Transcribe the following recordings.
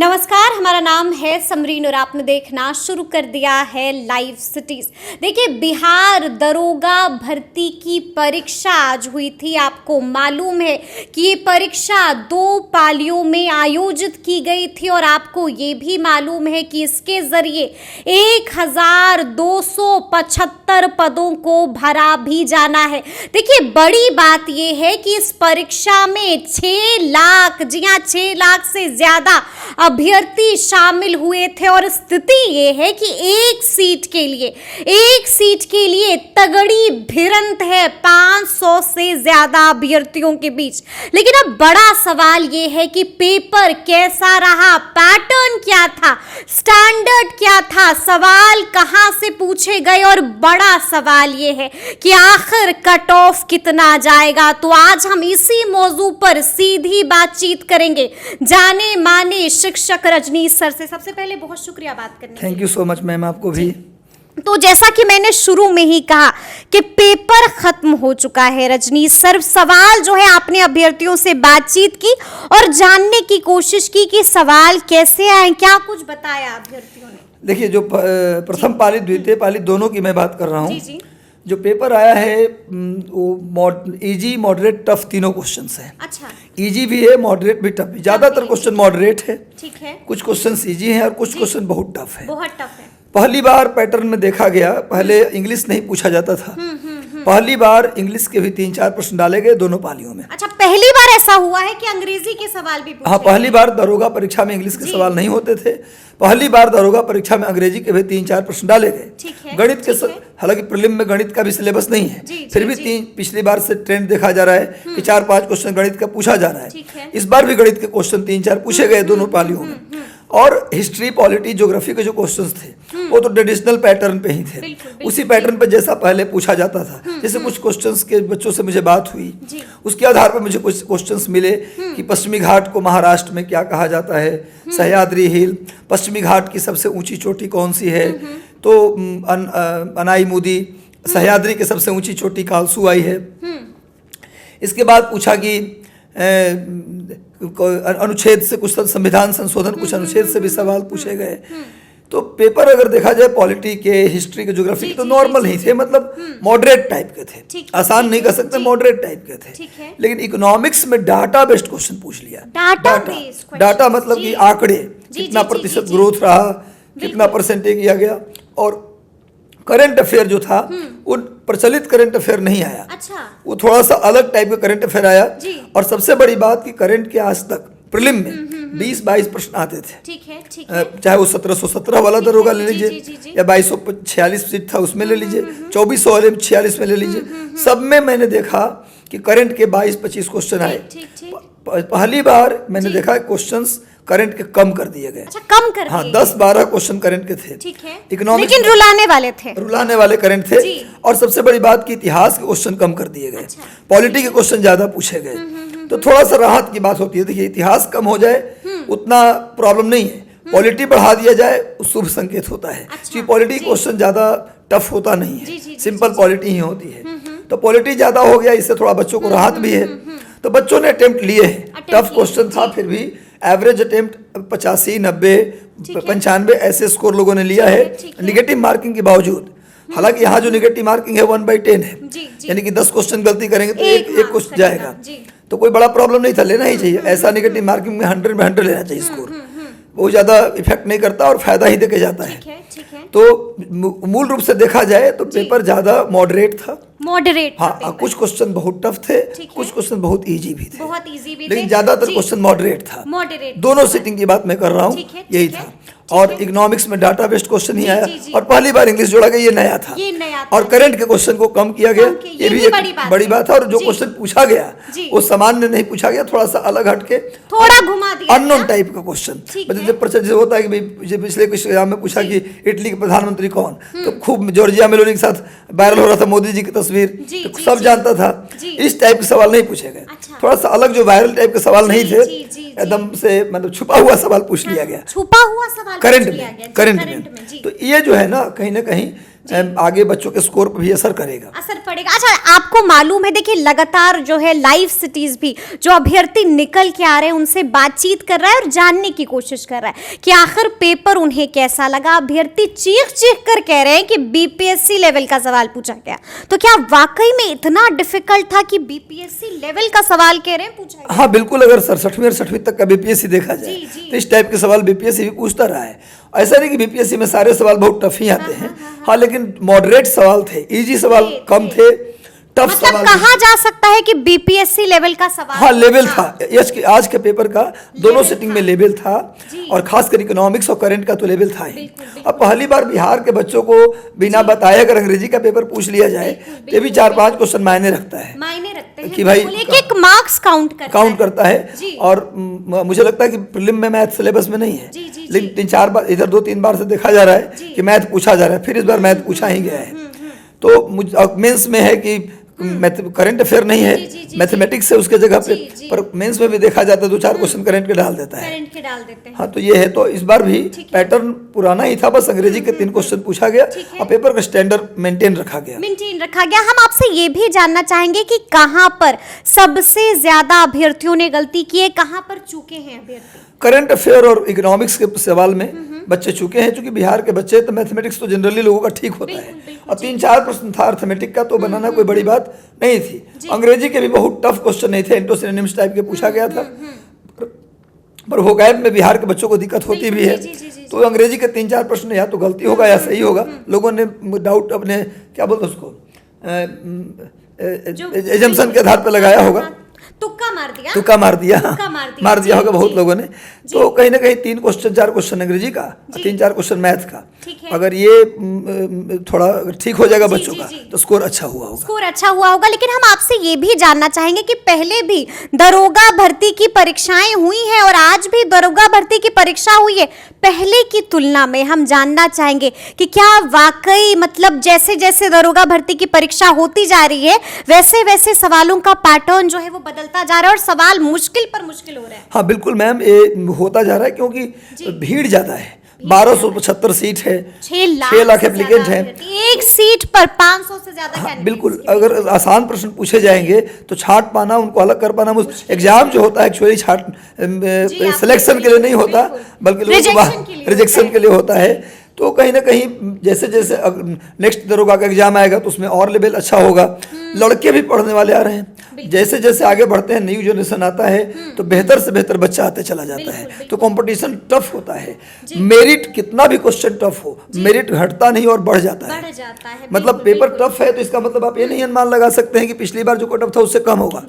नमस्कार, हमारा नाम है समरीन और आपने देखना शुरू कर दिया है लाइव सिटीज। देखिए, बिहार दरोगा भर्ती की परीक्षा आज हुई थी। आपको मालूम है कि ये परीक्षा 2 पालियों में आयोजित की गई थी और आपको ये भी मालूम है कि इसके जरिए 1275 पदों को भरा भी जाना है। देखिए, बड़ी बात ये है कि इस परीक्षा में 6 लाख, जी हाँ 6 लाख से ज्यादा अभ्यर्थी शामिल हुए थे और स्थिति ये है कि एक सीट के लिए तगड़ी भिड़ंत है 500 से ज्यादा अभ्यर्थियों के बीच। लेकिन अब बड़ा सवाल ये है कि पेपर कैसा रहा, पैटर्न क्या था, स्टैंडर्ड क्या था, सवाल कहां से पूछे गए और बड़ा सवाल ये है कि आखिर कट ऑफ कितना जाएगा। तो आज हम इसी मौजू पर सीधी बातचीत करेंगे जाने माने शिक्षक रजनीश सर से। सबसे पहले बहुत शुक्रिया बात करने के लिए। Thank you so much ma'am, आपको भी। तो जैसा कि मैंने शुरू में ही कहा कि पेपर खत्म हो चुका है रजनीश सर, सवाल जो है आपने अभ्यर्थियों से बातचीत की और जानने की कोशिश की कि सवाल कैसे आए, क्या कुछ बताया अभ्यर्थियों ने? देखिए, जो प्रथम पाली द्वितीय पाली दोनों की मैं बात कर रहा हूँ। जी। जो पेपर आया है वो इजी मॉडरेट टफ तीनों क्वेश्चंस हैं। अच्छा। इजी भी है, मॉडरेट भी टफ भी। ज्यादातर क्वेश्चन मॉडरेट है, ठीक है। कुछ क्वेश्चन इजी हैं और कुछ क्वेश्चन बहुत टफ है। बहुत टफ है। पहली बार पैटर्न में देखा गया, पहले इंग्लिश नहीं पूछा जाता था। पहली बार इंग्लिश के भी 3-4 प्रश्न डाले गए दोनों पालियों में। अच्छा, पहली बार ऐसा हुआ है कि अंग्रेजी के सवाल भी पूछे? हाँ, पहली बार दरोगा परीक्षा में इंग्लिश के सवाल नहीं होते थे। पहली बार दरोगा परीक्षा में अंग्रेजी के भी 3-4 प्रश्न डाले गए। गणित के हालांकि प्रीलिम में गणित का भी सिलेबस नहीं है, फिर भी पिछली बार से ट्रेंड देखा जा रहा है कि 4-5 क्वेश्चन गणित का पूछा जा रहा है। इस बार भी गणित के क्वेश्चन 3-4 पूछे गए दोनों पालियों में। और हिस्ट्री, पॉलिटी, ज्योग्राफी के जो क्वेश्चंस थे वो तो ट्रेडिशनल पैटर्न पे ही थे। उसी पैटर्न पे जैसा पहले पूछा जाता था। जैसे कुछ क्वेश्चंस के बच्चों से मुझे बात हुई, उसके आधार पर मुझे कुछ क्वेश्चंस मिले कि पश्चिमी घाट को महाराष्ट्र में क्या कहा जाता है, सह्याद्री हिल, पश्चिमी घाट की सबसे ऊंची चोटी कौन सी है, तो अनाईमुदी, सह्याद्री की सबसे ऊंची चोटी कालसुआई है। इसके बाद पूछा कि अनुच्छेद से कुछ संविधान संशोधन, कुछ अनुच्छेद से भी सवाल पूछे गए। तो पेपर अगर देखा जाए पॉलिटी के, हिस्ट्री के, ज्योग्राफी के, तो नॉर्मल ही थे, मतलब मॉडरेट टाइप के थे। आसान नहीं कह सकते, मॉडरेट टाइप के थे। लेकिन इकोनॉमिक्स में डाटा बेस्ड क्वेश्चन पूछ लिया। डाटा मतलब कि आंकड़े, कितना प्रतिशत ग्रोथ रहा, कितना परसेंटेज किया गया। और करंट अफेयर जो था वो प्रचलित करंट अफेयर नहीं आया। अच्छा। वो थोड़ा सा अलग टाइप का करंट अफेयर आया। और सबसे बड़ी बात कि करंट के आज तक प्रीलिम में 20-22 प्रश्न आते थे। ठीक है। चाहे वो 1717 वाला दरोगा ले लीजिए या 2246 सीट था उसमें ले लीजिए, 2446 में ले लीजिए, सब में मैंने देखा कि करंट के 22-25 क्वेश्चन आए। पहली बार मैंने देखा क्वेश्चंस करंट के कम कर दिए गए। अच्छा, कम कर दिए? हाँ, 10-12 क्वेश्चन करंट के थे। ठीक है। इकोनॉमिक्स लेकिन रुलाने वाले करंट थे। और सबसे बड़ी बात कि इतिहास के क्वेश्चन कम कर दिए गए। पॉलिटी के क्वेश्चन ज्यादा पूछे गए। तो थोड़ा सा राहत की बात होती है। देखिए, इतिहास कम हो जाए उतना प्रॉब्लम नहीं है, पॉलिटी बढ़ा दिया जाए शुभ संकेत होता है। क्योंकि पॉलिटी क्वेश्चन ज्यादा टफ होता नहीं है, सिंपल पॉलिटी ही होती है। तो पॉलिटी ज्यादा हो गया, इससे थोड़ा बच्चों को राहत भी है। तो बच्चों ने अटेम्प्ट लिए हैं। टफ क्वेश्चन था, फिर भी एवरेज अटेम्प्ट 85, 90, 95 ऐसे स्कोर लोगों ने लिया है निगेटिव मार्किंग के बावजूद। हालांकि यहाँ जो निगेटिव मार्किंग है 1/10 है, यानी कि 10 क्वेश्चन गलती करेंगे तो एक क्वेश्चन जाएगा। तो कोई बड़ा प्रॉब्लम नहीं था, लेना ही चाहिए। ऐसा निगेटिव मार्किंग में 100 में 100 लेना चाहिए स्कोर। बहुत ज्यादा इफेक्ट नहीं करता और फायदा ही देके जाता है। तो मूल रूप से देखा जाए तो पेपर ज्यादा मॉडरेट था। हाँ, कुछ क्वेश्चन बहुत टफ थे, कुछ क्वेश्चन बहुत इजी भी थे, लेकिन ज्यादातर क्वेश्चन मॉडरेट था। दोनों सीटिंग की बात मैं कर रहा हूँ, यही था। और इकोनॉमिक्स में डाटा बेस्ड क्वेश्चन ही आया और पहली बार इंग्लिश जोड़ा गया, ये नया था। और करंट के क्वेश्चन को कम किया गया, ये भी एक बड़ी बात है। और जो क्वेश्चन पूछा गया वो सामान्य नहीं पूछा गया, थोड़ा सा अलग हटके, थोड़ा घुमा दिया, अननोन टाइप का क्वेश्चन। जैसे होता है कि पिछले कुछ एग्जाम में पूछा कि इटली के प्रधानमंत्री कौन, तो खूब जॉर्जिया मेलोनी के साथ वायरल हो रहा था मोदी जी की तस्वीर, तो सब जानता था। इस टाइप के सवाल नहीं पूछे गए। थोड़ा सा अलग, जो वायरल टाइप के सवाल नहीं थे, एकदम से मतलब छुपा हुआ सवाल पूछ लिया गया, छुपा हुआ सवाल करंट में। तो ये जो है ना कहीं आगे बच्चों के स्कोर पर भी असर करेगा। असर पड़ेगा। अच्छा, आपको मालूम है, देखिए लगातार जो है लाइव सिटीज भी जो अभ्यर्थी निकल के आ रहे हैं उनसे बातचीत कर रहा है और जानने की कोशिश कर रहा है कि आखिर पेपर उन्हें कैसा लगा। अभ्यर्थी चीख कर कह रहे हैं कि बीपीएससी लेवल का सवाल पूछा गया। तो क्या वाकई में इतना डिफिकल्ट था कि बीपीएससी लेवल का सवाल कह रहे हैं पूछा गया? हाँ बिल्कुल, अगर 67वीं और 60वीं तक का बीपीएससी देखा जाए तो इस टाइप के सवाल बीपीएससी भी पूछता रहा है। ऐसा नहीं कि बीपीएससी में सारे सवाल बहुत टफ ही आते हैं। हाँ, लेकिन मॉडरेट सवाल थे, इजी सवाल कम थे, टफ मतलब सवाल कहा जा सकता है कि बीपीएससी लेवल का सवाल। हाँ, लेवल था। आज के पेपर का दोनों सेटिंग में लेवल था, और खासकर इकोनॉमिक्स और करंट का तो लेवल था ही। अब पहली बार बिहार के बच्चों को बिना बताए अगर अंग्रेजी का पेपर पूछ लिया जाए तो भी 4-5 क्वेश्चन मायने रखता है, मायने रखते हैं कि भाई एक मार्क्स काउंट करता है। और मुझे लगता है कि प्रीलिम में मैथ सिलेबस में नहीं है, लेकिन 3-4 बार इधर 2-3 बार से देखा जा रहा है कि मैथ पूछा जा रहा है। फिर इस बार मैथ पूछा ही गया है। तो मेंस में है कि करंट अफेयर नहीं है, मैथमेटिक्स है उसके जगह पे, पर मेंस में भी देखा जाता है 2-4 क्वेश्चन करंट के डाल देता है। हाँ, तो ये है। तो इस बार भी पैटर्न पुराना ही था, बस अंग्रेजी के 3 क्वेश्चन पूछा गया और पेपर का स्टैंडर्ड मेंटेन रखा गया। हम आपसे ये भी जानना चाहेंगे कि कहाँ पर सबसे ज्यादा अभ्यर्थियों ने गलती की है, कहाँ पर चूके हैं अभ्यर्थी? करंट अफेयर और इकोनॉमिक्स के सवाल में बच्चे चूके हैं, क्योंकि बिहार के बच्चे तो मैथमेटिक्स तो जनरली लोगों का ठीक होता है, और 3-4 प्रश्न था अर्थमेटिक का, तो बनाना कोई बड़ी बात नहीं थी। अंग्रेजी के भी बहुत टफ क्वेश्चन नहीं थे, एंटोसिनोनिम्स टाइप के पूछा गया था, पर वोकैब में बिहार के बच्चों को दिक्कत होती भी है। तो अंग्रेजी के 3-4 प्रश्न या तो गलती होगा या सही होगा। लोगों ने डाउट अपने क्या बोलते उसको एजम्पशन के आधार पर लगाया होगा, तुक्का मार दिया होगा बहुत लोगों ने। तो कहीं ना कहीं 4 क्वेश्चन अंग्रेजी का, 3-4 क्वेश्चन मैथ का, अगर ये थोड़ा ठीक हो जाएगा बच्चों का तो स्कोर अच्छा हुआ होगा। लेकिन हम आपसे ये भी जानना चाहेंगे कि पहले भी दरोगा भर्ती की परीक्षाएं हुई हैं और आज भी दरोगा भर्ती की परीक्षा हुई है, पहले की तुलना में हम जानना चाहेंगे कि क्या वाकई मतलब जैसे जैसे दरोगा भर्ती की परीक्षा होती जा रही है वैसे वैसे सवालों का पैटर्न जो है वो बदलता जा रहा है और सवाल मुश्किल पर मुश्किल हो रहा है? हाँ बिल्कुल मैम, ये होता जा रहा है क्योंकि भीड़ ज्यादा है। 1275 सीट है, 6 लाख एप्लीकेंट हैं, एक सीट पर 500 से ज्यादा। हाँ, बिल्कुल। अगर आसान प्रश्न पूछे जाएंगे तो छांट पाना, उनको अलग कर पाना एग्जाम जो होता है एक्चुअली सिलेक्शन के लिए नहीं होता, बल्कि रिजेक्शन के लिए होता है। तो कहीं ना कहीं जैसे जैसे नेक्स्ट दरोगा का एग्जाम आएगा तो उसमें और लेवल अच्छा होगा। लड़के भी पढ़ने वाले आ रहे हैं, जैसे जैसे आगे बढ़ते हैं न्यू जनरेशन आता है तो बेहतर से बेहतर बच्चा आते चला जाता है। तो कंपटीशन टफ होता है। मेरिट कितना भी क्वेश्चन टफ हो, मेरिट घटता नहीं और बढ़ जाता है। मतलब पेपर टफ है तो इसका मतलब आप ये नहीं अनुमान लगा सकते हैं कि पिछली बार जो टफ था उससे कम होगा,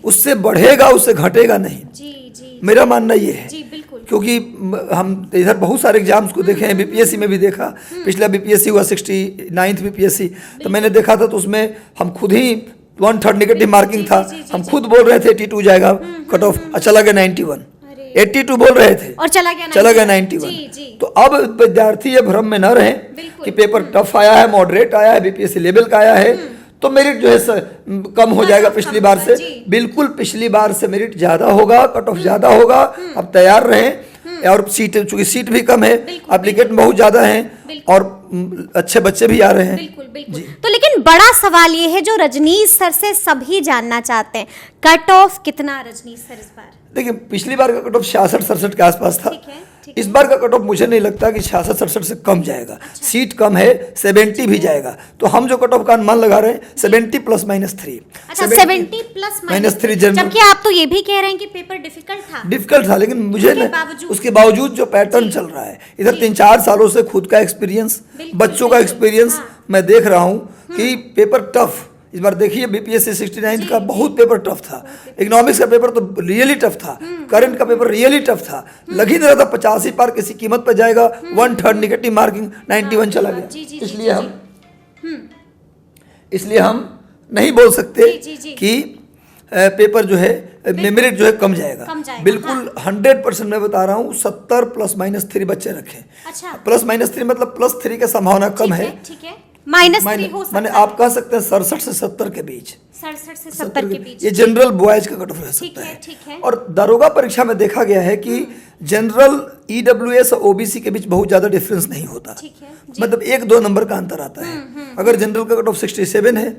उससे बढ़ेगा, उससे घटेगा नहीं। मेरा मानना ये है, क्योंकि हम इधर बहुत सारे एग्जाम्स को देखे हैं, बीपीएससी में भी देखा। पिछला बीपीएससी हुआ 69th बीपीएससी, तो मैंने देखा था तो उसमें हम खुद ही 1/3 नेगेटिव मार्किंग था। हम खुद बोल रहे थे 82 जाएगा कट ऑफ, चला गया 91। 82 बोल रहे थे और चला गया 91। तो अब विद्यार्थी ये भ्रम में न रहे कि पेपर टफ आया है, मॉडरेट आया है, बीपीएससी लेवल का आया है तो मेरिट जो है कम हो जाएगा पिछली बार से। बिल्कुल पिछली बार से मेरिट ज्यादा होगा, कट ऑफ ज्यादा होगा। अब तैयार रहें। और सीट, चूंकि सीट भी कम है, एप्लीकेंट बहुत ज्यादा हैं और अच्छे बच्चे भी आ रहे हैं। बिल्कुल। तो लेकिन बड़ा सवाल ये है जो रजनीश सर से सभी जानना चाहते हैं, कट ऑफ कितना रजनीश सर इस बार? देखिए पिछली बार का कट ऑफ 66-67 के आसपास था। इस बार का कट ऑफ मुझे नहीं लगता कि 66-67 से कम जाएगा। सीट कम है, 70 भी जाएगा। तो हम जो कट ऑफ का अनुमान लगा रहे हैं 70 +- 3। अच्छा, 70 +- 3, जबकि आप तो ये भी कह रहे हैं कि पेपर डिफिकल्ट था, लेकिन मुझे उसके बावजूद जो पैटर्न चल रहा है इधर 3-4 सालों से खुद का एक्सपीरियंस, बच्चों का एक्सपीरियंस, मैं देख रहा हूँ कि पेपर टफ इस बार देखिए। बीपीएससी 69 का बहुत पेपर टफ था, इकोनॉमिक्स का पेपर तो रियली टफ था, करंट का पेपर रियली टफ था। लग ही नहीं रहा था 85 पार किसी कीमत पर जाएगा। 1/3 नेगेटिव मार्किंग 91 चला गया। इसलिए हम नहीं बोल सकते कि पेपर जो है मेरिट जो है कम जाएगा। बिल्कुल 100% मैं बता रहा हूँ। 70 +- 3 बच्चे रखें। +- 3 मतलब +3 की संभावना कम है। -3 हो सकता है। माने आप कह सकते हैं 67 से 70 के बीच। 67 से 70 के बीच ये जनरल बॉयज का कट ऑफ रह सकता है। और दरोगा परीक्षा में देखा गया है कि जनरल, ईडब्ल्यूएस और ओबीसी के बीच बहुत ज़्यादा डिफरेंस नहीं होता, ठीक है जी। मतलब 1-2 नंबर का अंतर आता है। अगर जनरल का कट ऑफ 67 है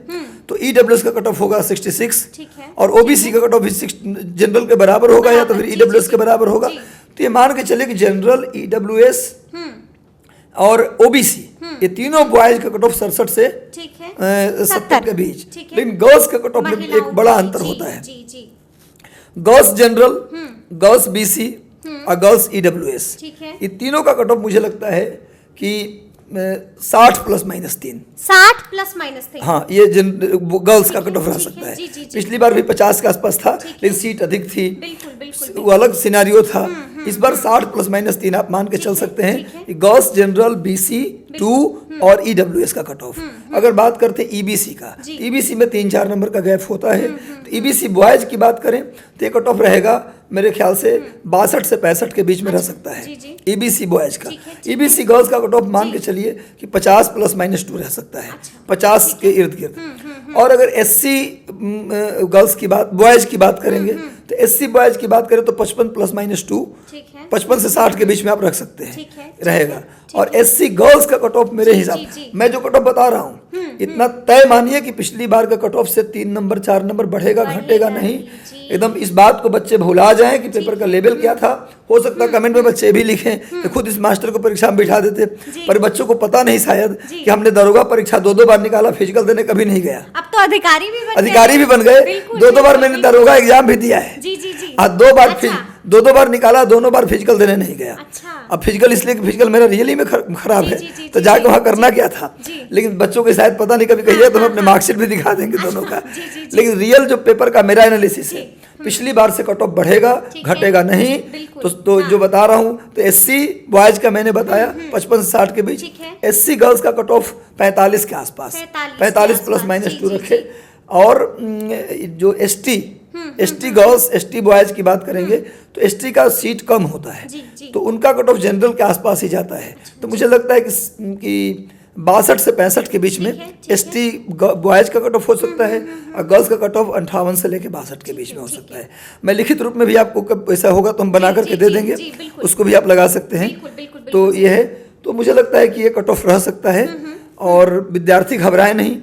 तो ईडब्ल्यूएस का कट ऑफ होगा 66, ठीक है। और ओबीसी का कट ऑफ जनरल के बराबर होगा या तो फिर जी, ईडब्ल्यूएस जी, के बराबर होगा। जी। तो ये मान के चले कि जनरल, ईडब्ल्यूएस और ओबीसी ये तीनों बॉयज का कट ऑफ 67 से ठीक है 70 के बीच, ठीक है। लेकिन गर्ल्स का कट ऑफ में महिलाओं एक बड़ा का, अंतर जी, होता है। जी जी गर्ल्स जनरल, गर्ल्स बीसी और गर्ल्स ईडब्ल्यूएस, ठीक है। ये तीनों का कट ऑफ मुझे लगता है कि 60 ±3। 60 ±3। हाँ, ये गर्ल्स का कट ऑफ रह ठीक है, सकता है। जी, जी, जी। पिछली बार भी 50 के आसपास था, ठीक है। लेकिन सीट अधिक थी, बिल्कुल बिल्कुल वो अलग सिनेरियो था। इस बार 60 ±3 आप मान के चल सकते हैं कि गर्ल्स जनरल, बीसी 2 और ईडब्ल्यूएस का कट ऑफ। अगर बात करते हैं ईबीसी का, जी। ईबीसी में 3-4 नंबर का गैप होता है। तो ईबीसी बॉयज की बात करें तो ये कट ऑफ रहेगा मेरे ख्याल से 62 से 65 के बीच में रह सकता है, जी, जी। ईबीसी बॉयज का। ठीक है, ठीक ईबीसी गर्ल्स का कट ऑफ मान के चलिए कि 50 ±2 रह सकता है, 50 के इर्द गिर्द। और अगर एससी गर्ल्स की बात, बॉयज की बात करेंगे तो एससी बॉयज की बात करें तो 55 ±2, ठीक है 55 से 60 के बीच में आप रख सकते हैं, ठीक है, रहेगा। ठीक और है। एससी गर्ल्स का कट ऑफ मेरे जी, हिसाब, जी, जी। मैं जो कट ऑफ बता रहा हूँ इतना तय मानिए कि पिछली बार का कट ऑफ से 3 नंबर 4 नंबर बढ़ेगा घटेगा नहीं। जी। एकदम इस बात को बच्चे भुला जाएं कि पेपर का लेवल क्या था। हो सकता है कमेंट में बच्चे भी लिखें कि खुद इस मास्टर को परीक्षा में बिठा देते, पर बच्चों को पता नहीं शायद जी। कि हमने दरोगा परीक्षा 2-2 बार निकाला, फिजिकल देने कभी नहीं गया। अब तो अधिकारी भी बन अधिकारी भी बन गए, बिल्कुल, 2-2 बार बिल्कुल, मैंने दरोगा एग्जाम भी दिया है। जी जी जी आज 2 बार अच्छा। 2-2 बार निकाला, दोनों बार फिजिकल देने नहीं गया। अच्छा। अब फिजिकल इसलिए कि फिजिकल मेरा रियली में खराब जी, है, जी, जी, तो जी, जाके जी, वहाँ करना जी, क्या था। जी। लेकिन बच्चों को शायद पता नहीं, कभी कहिए तो हम अपने मार्कशीट भी दिखा देंगे दोनों का। जी, जी, जी। लेकिन रियल जो पेपर का मेरा एनालिसिस है, जी। पिछली बार से कट ऑफ बढ़ेगा ठीक है। घटेगा नहीं। बिल्कुल। तो जो बता रहा हूँ तो एससी बॉयज का मैंने बताया 55 से 60 के बीच, ठीक है। एससी गर्ल्स का कट ऑफ 45 के आसपास, 45 45 जी, ±2 जी, रखे। जी। और जो एसटी गर्ल्स, एसटी बॉयज की बात करेंगे तो एसटी का सीट कम होता है, जी, जी। तो उनका कट ऑफ जनरल के आसपास ही जाता है। तो मुझे लगता है कि 62 से 65 के बीच में ठीक है, एसटी बॉयज का कट ऑफ हो सकता है, और गर्ल्स का कट ऑफ 58 से लेकर 62 के बीच में हो सकता है। मैं लिखित रूप में भी आपको, कब ऐसा होगा तो हम बना जी, करके जी, दे जी, देंगे, जी, बिल्कुल। उसको भी आप लगा सकते हैं। बिल्कुल, बिल्कुल, तो बिल्कुल। ये है, तो मुझे लगता है कि ये कट ऑफ रह सकता है। और विद्यार्थी घबराए नहीं।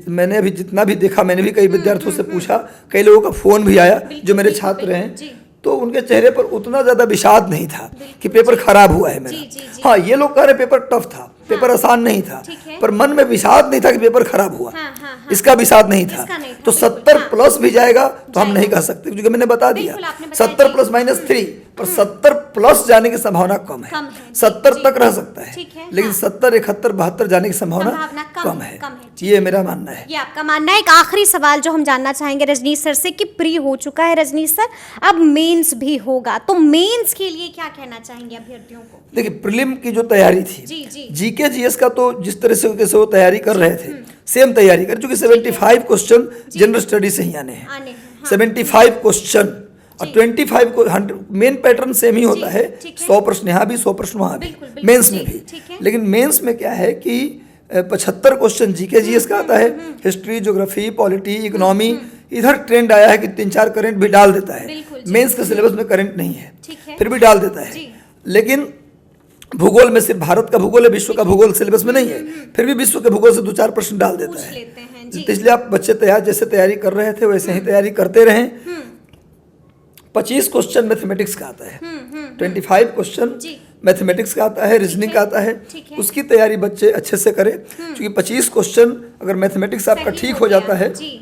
मैंने अभी जितना भी देखा, मैंने भी कई विद्यार्थियों से पूछा, कई लोगों का फोन भी आया जो मेरे बिल्कुल, छात्र हैं, जी। तो उनके चेहरे पर उतना ज्यादा विषाद नहीं था कि पेपर खराब हुआ है मेरा। जी, जी, जी। हाँ, ये लोग कह रहे पेपर टफ था, पेपर आसान नहीं था, ठीक है। पर मन में विषाद नहीं था कि पेपर खराब हुआ। हाँ, हाँ, हाँ। इसका विषाद नहीं था। इसका नहीं था, तो बिल्कुल, 70 हाँ। प्लस भी जाएगा तो हम जाएगा। नहीं कह सकते, क्योंकि मैंने बता दिया बिल्कुल, आपने बताया 70 जी। +-3, पर 70 प्लस जाने की संभावना कम है। कम है, जी, 70 जी। तक रह सकता है, ठीक है, लेकिन हाँ। 70, 71, 72 जाने की संभावना कम कम है, है। कम है। ये मेरा मानना है। ये आपका मानना है। एक आखिरी सवाल जो हम जानना चाहेंगे रजनीश सर से कि प्री हो चुका है रजनीश सर, अब मेंस भी होगा, तो मेंस के लिए क्या कहना चाहेंगे अभ्यर्थियों को? देखिए, प्रीलिम की जो तैयारी थी, जी, जी। जीके जीएस का तो जिस तरह से वो तैयारी कर रहे थे, सेम तैयारी कर, क्योंकि 75 क्वेश्चन जनरल स्टडी से ही आने हैं। आने हैं, हाँ। 75 क्वेश्चन और 25 को 100 मेन पैटर्न सेम ही होता जी, है। ठीक है। 100 प्रश्न यहाँ भी, 100 प्रश्न वहाँ भी, बिल्कुल, बिल्कुल, मेंस में जी, भी। ठीक है। लेकिन मेंस में क्या है कि 75 क्वेश्चन जीके जीएस का आता है, हिस्ट्री, ज्योग्राफी, पॉलिटी, इकोनॉमी, इधर ट्रेंड आया है कि 3-4 करंट भी डाल देता है। बिल्कुल, जी। मेंस के सिलेबस में करंट नहीं है, ठीक है। फिर भी डाल देता है। जी। लेकिन भूगोल में सिर्फ भारत का भूगोल है, विश्व का भूगोल सिलेबस में नहीं है, फिर भी विश्व के भूगोल से 2-4 प्रश्न डाल देता पूछ है। लेते हैं, जी। तो इसलिए आप बच्चे जैसे तैयारी कर रहे थे वैसे ही तैयारी करते रहें। 25 क्वेश्चन मैथमेटिक्स का आता है, 25 क्वेश्चन जी। मैथमेटिक्स का आता है, रीजनिंग का आता है। ठीक है। उसकी तैयारी बच्चे अच्छे से करें, क्योंकि 25 क्वेश्चन अगर मैथमेटिक्स आपका सही ठीक हो जाता गया, है जी।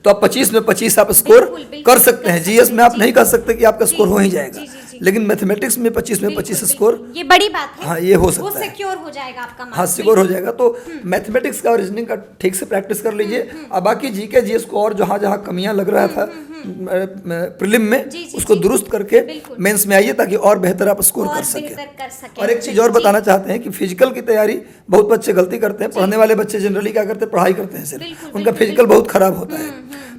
तो आप 25 में 25 आप स्कोर बिल्कुल, बिल्कुल, कर सकते हैं। कर जीएस सकते में आप हैं, नहीं जी। कर सकते कि आपका स्कोर हो ही जाएगा, जी, जी, जी। लेकिन मैथमेटिक्स में 25 में 25 बिल्कुल, स्कोर, बिल्कुल। ये बड़ी बात है। हाँ, ये हो वो सकता है। सिक्योर हो जाएगा आपका मार्क्स। हाँ, सिक्योर हो जाएगा। तो मैथमेटिक्स का और रीजनिंग का ठीक से प्रैक्टिस कर लीजिए, और बाकी जीके जीएस को और जहाँ जहाँ कमियां लग रहा था प्रीलिम में, जी, जी, उसको जी। दुरुस्त करके बिल्कुल। मेंस में आइए, ताकि और बेहतर आप स्कोर और कर सकें। बेहतर कर सकें। और एक चीज़ और जी। बताना चाहते हैं कि फिजिकल की तैयारी बहुत बच्चे गलती करते हैं। पढ़ने वाले बच्चे जनरली क्या करते हैं, पढ़ाई करते हैं सिर्फ, बिल्कुल, उनका बिल्कुल, फिजिकल बहुत खराब होता है।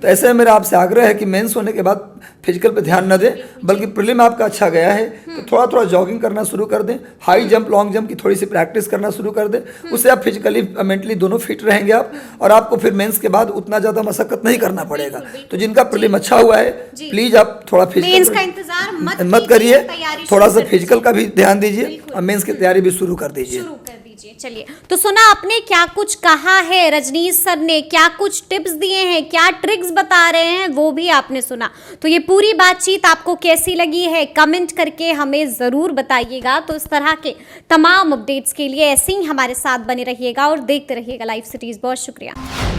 तो ऐसे में मेरा आपसे आग्रह है कि मेंस होने के बाद फिजिकल पे ध्यान न दें, बल्कि प्रीलिम आपका अच्छा गया है तो थोड़ा थोड़ा जॉगिंग करना शुरू कर दें, हाई जंप लॉन्ग जंप की थोड़ी सी प्रैक्टिस करना शुरू कर दें। उससे आप फिजिकली मेंटली दोनों फिट रहेंगे आप, और आपको फिर मेंस के बाद उतना ज़्यादा मशक्कत नहीं करना पड़ेगा। तो जिनका प्रीलिम अच्छा हुआ है प्लीज़ आप थोड़ा मेंस फिजिकल का इंतजार मत करिए, तैयारी थोड़ा शुरू सा कर फिजिकल का भी ध्यान दीजिए और मेंस की तैयारी भी शुरू कर दीजिए। शुरू कर दीजिए। चलिए, तो सुना आपने क्या कुछ कहा है रजनीश सर ने, क्या कुछ टिप्स दिए हैं, क्या ट्रिक्स बता रहे हैं, वो भी आपने सुना। तो ये पूरी बातचीत आपको कैसी लगी है कमेंट करके हमें ज़रूर बताइएगा। तो इस तरह के तमाम अपडेट्स के लिए ऐसे ही हमारे साथ बने रहिएगा और देखते रहिएगा लाइव सिटीज़। बहुत शुक्रिया।